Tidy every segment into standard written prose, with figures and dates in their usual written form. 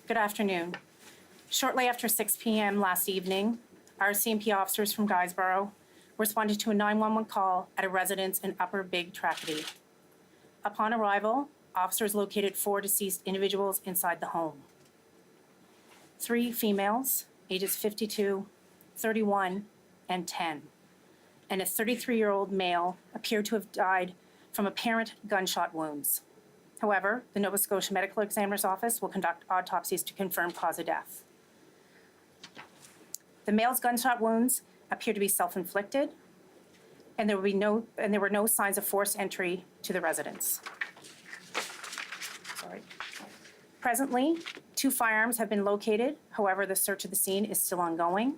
Good afternoon. Shortly after 6 p.m. last evening, RCMP officers from Guysborough responded to a 911 call at a residence in Upper Big Tracadie. Upon arrival, officers located 4 deceased individuals inside the home. 3 females, ages 52, 31, and 10, and a 33-year-old male appeared to have died from apparent gunshot wounds. However, the Nova Scotia Medical Examiner's Office will conduct autopsies to confirm cause of death. The male's gunshot wounds appear to be self-inflicted, and there were no signs of forced entry to the residence. Sorry. Presently, 2 firearms have been located. However, the search of the scene is still ongoing.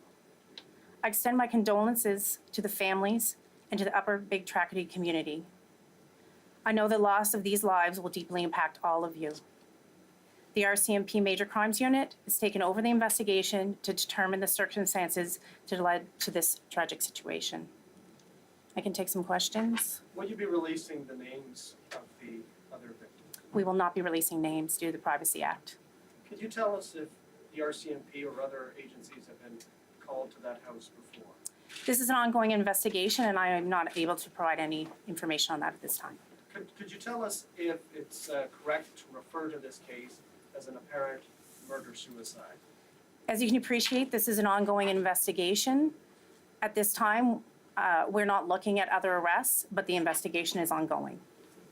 I extend my condolences to the families and to the Upper Big Tracadie community. I know the loss of these lives will deeply impact all of you. The RCMP Major Crimes Unit has taken over the investigation to determine the circumstances that led to this tragic situation. I can take some questions. Will you be releasing the names of the other victims? We will not be releasing names due to the Privacy Act. Could you tell us if the RCMP or other agencies have been called to that house before? This is an ongoing investigation, and I am not able to provide any information on that at this time. Could you tell us if it's correct to refer to this case as an apparent murder-suicide? As you can appreciate, this is an ongoing investigation. At this time, we're not looking at other arrests, but the investigation is ongoing.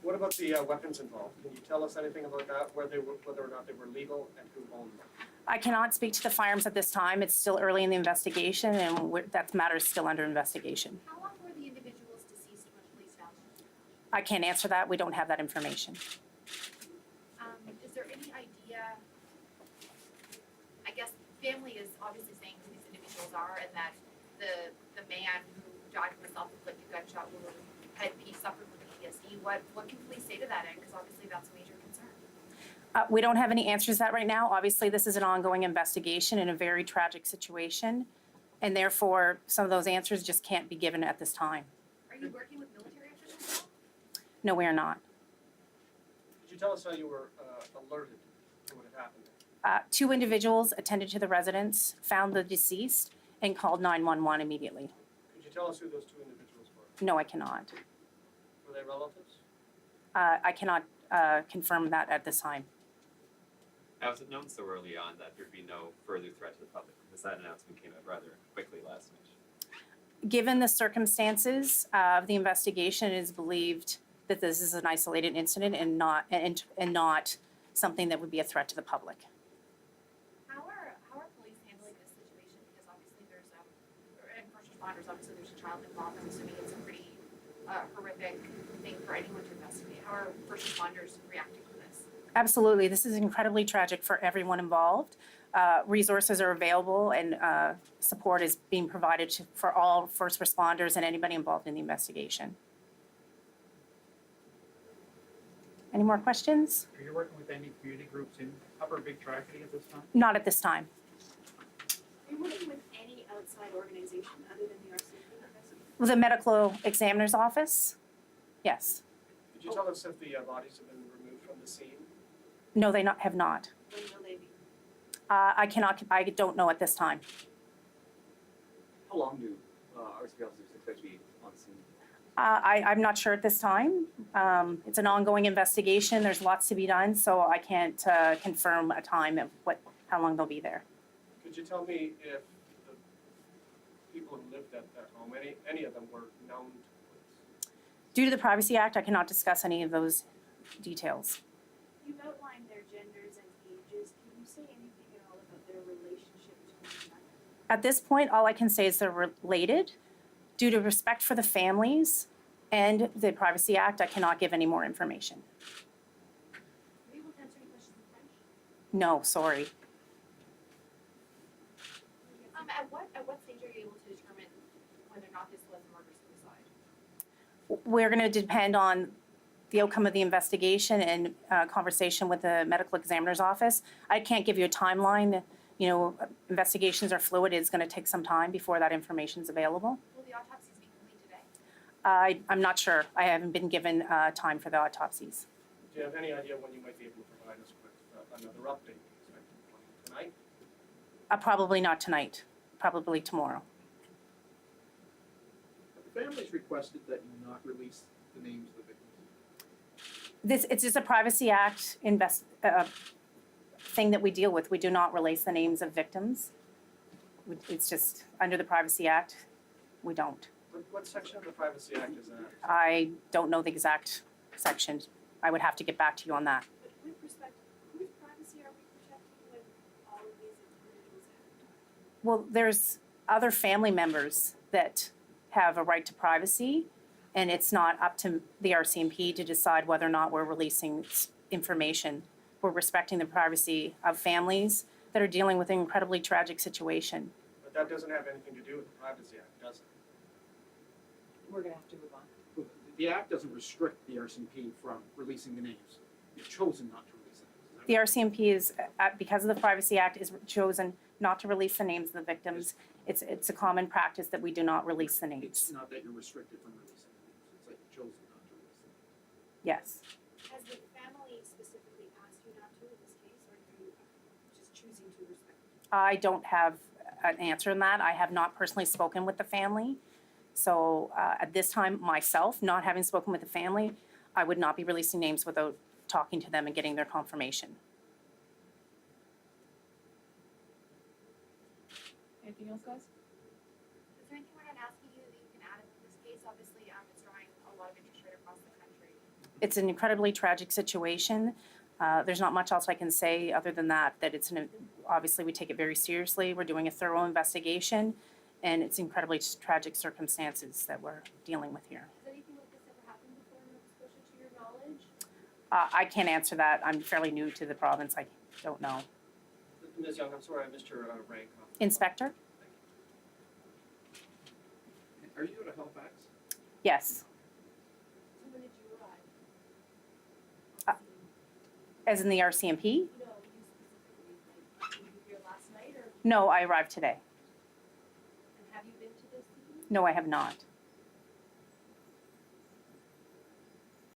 What about the weapons involved? Can you tell us anything about that, whether or not they were legal and who owned them? I cannot speak to the firearms at this time. It's still early in the investigation, and that matter is still under investigation. How long were the individuals deceased when police found them? I can't answer that. We don't have that information. Is there any idea, I guess family is obviously saying who these individuals are and that the man who died from a self-inflicted gunshot wound suffered from PTSD. What can police say to that end? Because obviously that's a major concern. We don't have any answers to that right now. Obviously, this is an ongoing investigation in a very tragic situation, and therefore, some of those answers just can't be given at this time. Are you working with military officials now? No, we are not. Could you tell us how you were alerted to what had happened? 2 individuals attended to the residence, found the deceased, and called 911 immediately. Could you tell us who those 2 individuals were? No, I cannot. Were they relatives? I cannot confirm that at this time. How was it known so early on that there'd be no further threat to the public? Because that announcement came out rather quickly last night. Given the circumstances of the investigation, it is believed that this is an isolated incident and not something that would be a threat to the public. How are police handling this situation? Because obviously and first responders, obviously there's a child involved. I'm assuming it's a pretty horrific thing for anyone to investigate. How are first responders reacting to this? Absolutely. This is incredibly tragic for everyone involved. Resources are available and support is being provided for all first responders and anybody involved in the investigation. Any more questions? Are you working with any community groups in Upper Big Tracadie at this time? Not at this time. Are you working with any outside organization other than the RCMP? With the Medical Examiner's Office? Yes. Could you tell us if the bodies have been removed from the scene? No, they have not. When will they be? I don't know at this time. How long do RCMP officers expect to be on scene? I'm not sure at this time. It's an ongoing investigation. There's lots to be done, so I can't confirm a time of how long they'll be there. Could you tell me if the people who lived at that home, any of them were known to police? Due to the Privacy Act, I cannot discuss any of those details. You've outlined their genders and ages. Can you say anything at all about their relationship between them? At this point, all I can say is they're related. Due to respect for the families and the Privacy Act, I cannot give any more information. Are you able to answer any questions in French? No, sorry. At what stage are you able to determine whether or not this was a murder-suicide? We're going to depend on the outcome of the investigation and conversation with the Medical Examiner's Office. I can't give you a timeline. You know, investigations are fluid. It's going to take some time before that information is available. Will the autopsies be complete today? I'm not sure. I haven't been given time for the autopsies. Do you have any idea when you might be able to provide us with another update? Expect one tonight? Probably not tonight, probably tomorrow. The families requested that you not release the names of the victims. It's just a Privacy Act thing that we deal with. We do not release the names of victims. It's just, under the Privacy Act, we don't. What section of the Privacy Act is that? I don't know the exact section. I would have to get back to you on that. But with respect, whose privacy are we protecting when all of these individuals have? Well, there's other family members that have a right to privacy, and it's not up to the RCMP to decide whether or not we're releasing information. We're respecting the privacy of families that are dealing with an incredibly tragic situation. But that doesn't have anything to do with the Privacy Act, does it? We're gonna have to move on. Well, the act doesn't restrict the RCMP from releasing the names. You've chosen not to release the names. Is that The right? RCMP is, because of the Privacy Act, is chosen not to release the names of the victims. It's a common practice that we do not release the It's names. not that you're restricted from releasing the names. It's like you've chosen not to release the names. Yes. Has the family specifically asked you not to in this case, or are you just choosing to respect? I don't have an answer on that. I have not personally spoken with the family. So at this time, myself, not having spoken with the family, I would not be releasing names without talking to them and getting their confirmation. Anything else, guys? Is there anything we're not asking you that you can add in this case? Obviously, it's drawing a lot of interest right across the country. It's an incredibly tragic situation. There's not much else I can say other than that obviously we take it very seriously. We're doing a thorough investigation, and it's incredibly tragic circumstances that we're dealing with here. Has anything like this ever happened before in Nova Scotia to your knowledge? I can't answer that. I'm fairly new to the province. I don't know. Ms. Young, I'm sorry, I missed your rank. Inspector? Are you out of Halifax? Yes. So when did you arrive? Uh, As in the RCMP? No, you specifically, like, were you here last night, or, No, I arrived today. and have you been to this meeting? No, I have not.